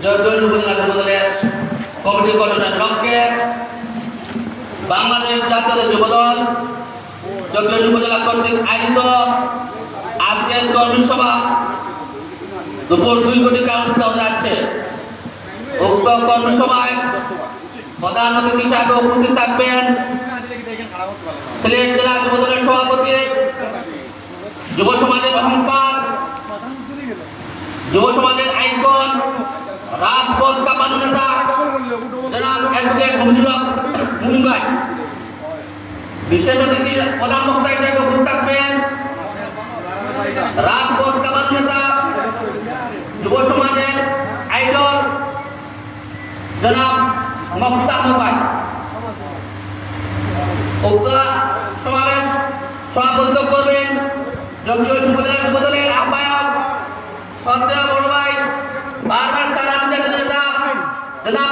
জয়দুল উপজেলা যুবদলের কমিটি গঠনের লক্ষ্যে বাংলাদেশ জাতীয় যুবদল চট্টগ্রাম উপজেলা কর্তৃক আয়োজিত আজকের কর্মী সভা দুপুর 2 ঘটিকা অনুষ্ঠিত হতে যাচ্ছে। উক্ত কর্মী সভায় প্রধান অতিথি হিসাবে উপস্থিত থাকবেন সিলেট জেলা যুবদলের সভাপতি, যুব সমাজের অহংকার, যুব সমাজের আইকন, রাজপথ কাঁপানো নেতা জনাব অ্যাডভোকেট মুমিন ভাই। বিশেষ অতিথি প্রধান বক্তা হিসেবে উপস্থিত থাকবেন রাজপথ কাঁপানো নেতা, যুব সমাজের আইডল জনাব মকসুদ আহমদ ভাই। উক্ত সমাবেশ সভাপতিত্ব করবেন জগজীবন উপজেলা যুবদলের আহ্বায়ক শ্রদ্ধেয় বড় ভাই, বারবার তারা নেতা জনাব